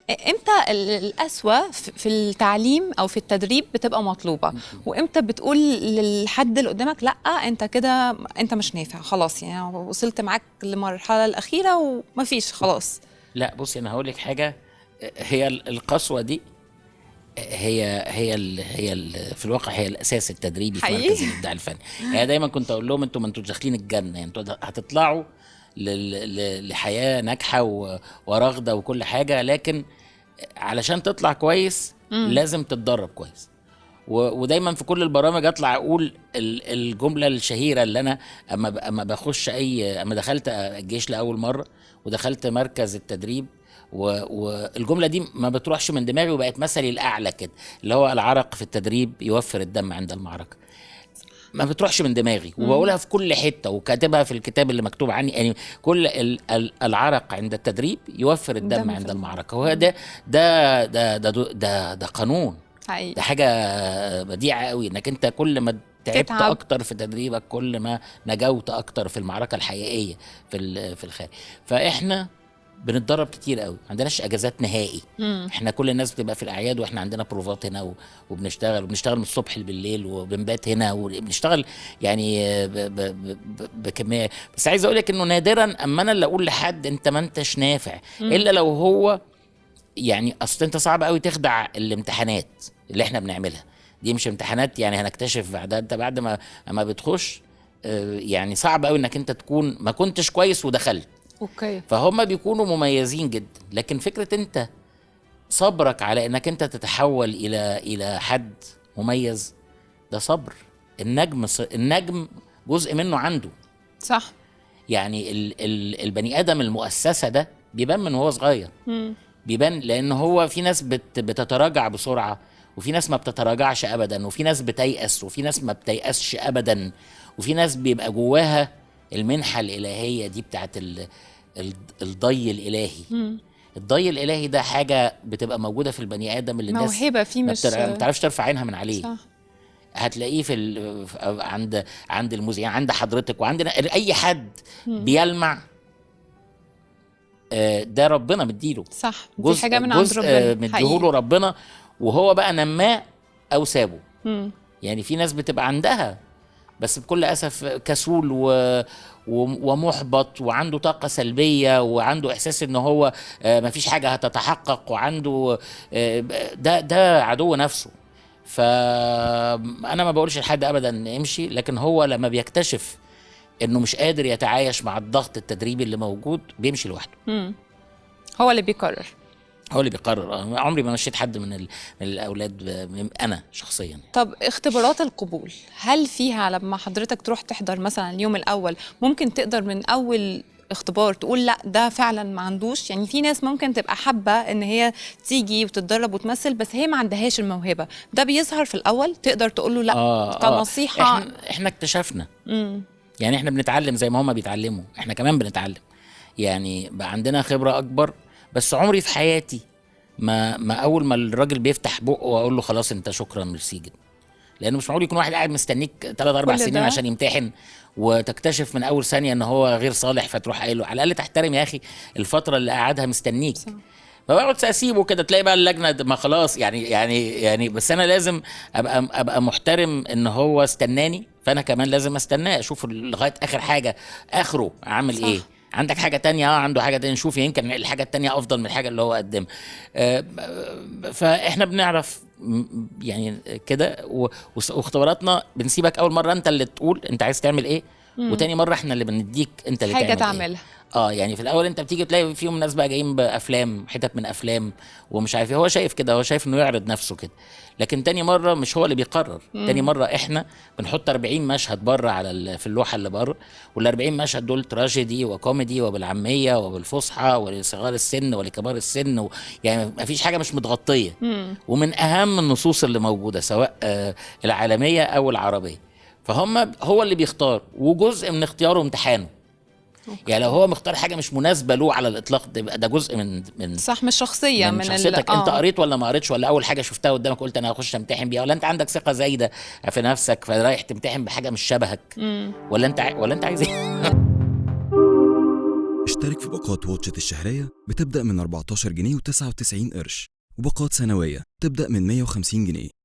امتى القسوة في التعليم او في التدريب بتبقى مطلوبة، وامتى بتقول للحد اللي قدامك لا انت كده انت مش نافع خلاص، يعني وصلت معاك للمرحلة الأخيرة ومفيش خلاص؟ لا بصي، انا هقول لك حاجه. هي القسوه دي في الواقع هي الاساس التدريبي في مركز حقيقي. الابداع الفني. يعني دايما كنت اقول لهم انتوا ما انتوا داخلين الجنه، يعني انتوا هتطلعوا لحياه ناجحه ورغده وكل حاجه، لكن علشان تطلع كويس لازم تتدرب كويس. ودايما في كل البرامج اطلع اقول الجمله الشهيره اللي انا اما بخش اما دخلت الجيش لاول مره ودخلت مركز التدريب، والجمله دي ما بتروحش من دماغي وبقت مثلي الاعلى كده، اللي هو العرق في التدريب يوفر الدم عند المعركه. ما بتروحش من دماغي وبقولها في كل حته وكاتبها في الكتاب اللي مكتوب عني، يعني كل العرق عند التدريب يوفر الدم الدم في عند المعركة. المعركه. هو ده قانون. ده حقيقي. حاجه بديعه قوي، انك انت كل ما تعبت تتعب. اكتر في تدريبك كل ما نجوت اكتر في المعركه الحقيقيه في الخارج. فاحنا بنتدرب كتير قوي، ما عندناش اجازات نهائي. احنا كل الناس بتبقى في الاعياد واحنا عندنا بروفات هنا وبنشتغل من الصبح بالليل وبنبات هنا وبنشتغل، يعني بكميه. بس عايز اقول لك انه نادرا اما انا اللي اقول لحد انت ما انتش نافع، الا لو هو يعني اصل انت صعب قوي تخدع الامتحانات اللي احنا بنعملها. دي مش امتحانات يعني هنكتشف بعدها، انت بعد ما بتخش يعني صعب قوي انك انت تكون ما كنتش كويس ودخلت. اوكي. فهم بيكونوا مميزين جدا، لكن فكرة انت صبرك على انك انت تتحول الى حد مميز، ده صبر. النجم جزء منه عنده. صح. يعني البني ادم المؤسسة ده بيبان من وهو صغير. بيبان لان هو في ناس بتتراجع بسرعة، وفي ناس ما بتتراجعش ابدا، وفي ناس بتيأس، وفي ناس ما بتيأسش ابدا، وفي ناس بيبقى جواها المنحة الإلهية دي بتاعت الضي الإلهي. الضي الإلهي ده حاجة بتبقى موجودة في البني آدم اللي الناس موهبة فيه مش. ما بتعرفش ترفع عينها من عليه. صح. هتلاقيه عند المذيع، عند حضرتك، وعندنا أي حد بيلمع. ده ربنا مديله صح، دي حاجة جزء من عند جزء ربنا حقيقي. مديهوله ربنا، وهو بقى نماه أو سابه. يعني في ناس بتبقى عندها بس بكل اسف كسول ومحبط، وعنده طاقه سلبيه، وعنده احساس ان هو مفيش حاجه هتتحقق، وعنده ده عدو نفسه. فانا ما بقولش لحد ابدا امشي، لكن هو لما بيكتشف انه مش قادر يتعايش مع الضغط التدريبي اللي موجود بيمشي لوحده. هو اللي بيقرر. هو اللي بيقرر. عمري ما مشيت حد من الاولاد انا شخصيا. طب اختبارات القبول، هل فيها لما حضرتك تروح تحضر مثلا اليوم الأول ممكن تقدر من أول اختبار تقول لا ده فعلا ما عندوش؟ يعني في ناس ممكن تبقى حابة ان هي تيجي وتتدرب وتمثل بس هي ما عندهاش الموهبة، ده بيظهر في الأول تقدر تقول له لا كنصيحة؟ احنا اكتشفنا. يعني احنا بنتعلم زي ما هما بيتعلموا، احنا كمان بنتعلم. يعني بقى عندنا خبرة أكبر. بس عمري في حياتي ما أول ما الراجل بيفتح بقه وأقول له خلاص أنت شكرا ميرسي جدا. لأنه مش معقول يكون واحد قاعد مستنيك 3-4 كل سنين ده. عشان يمتحن وتكتشف من أول ثانية إن هو غير صالح، فتروح قايل له على الأقل تحترم يا أخي الفترة اللي قعدها مستنيك. صح. فبقعد اسيبه كده، تلاقي بقى اللجنه ما خلاص يعني بس انا لازم ابقى محترم ان هو استناني، فانا كمان لازم استناه اشوف لغايه اخر حاجه اخره عامل صح. ايه. عندك حاجه تانية؟ عنده حاجه تانية، نشوف يمكن الحاجه التانية افضل من الحاجه اللي هو قدمها. فاحنا بنعرف يعني كده واختباراتنا بنسيبك اول مره انت اللي تقول انت عايز تعمل ايه، وتاني مره احنا اللي بنديك انت اللي حاجة تعمل ايه. تعملها. يعني في الاول انت بتيجي تلاقي فيهم ناس بقى جايين بافلام، حتت من افلام ومش عارف ايه، هو شايف كده، هو شايف انه يعرض نفسه كده. لكن تاني مره مش هو اللي بيقرر. تاني مره احنا بنحط 40 مشهد بره في اللوحه اللي بره، وال 40 مشهد دول تراجيدي وكوميدي وبالعاميه وبالفصحى ولصغار السن ولكبار السن يعني ما فيش حاجه مش متغطيه. ومن اهم النصوص اللي موجوده سواء العالميه او العربيه. هو اللي بيختار، وجزء من اختياره امتحانه. يعني لو هو مختار حاجه مش مناسبه له على الاطلاق، ده جزء من صح، مش شخصية من شخصيتك. انت قريت ولا ما قريتش، ولا اول حاجه شفتها قدامك قلت انا هخش امتحن بيها، ولا انت عندك ثقه زايده في نفسك فرايح تمتحن بحاجه مش شبهك، ولا انت عايز ايه؟ اشترك في باقات واتشت الشهرية بتبدأ من 14 جنيه و99 قرش، وباقات سنوية تبدأ من 150 جنيه.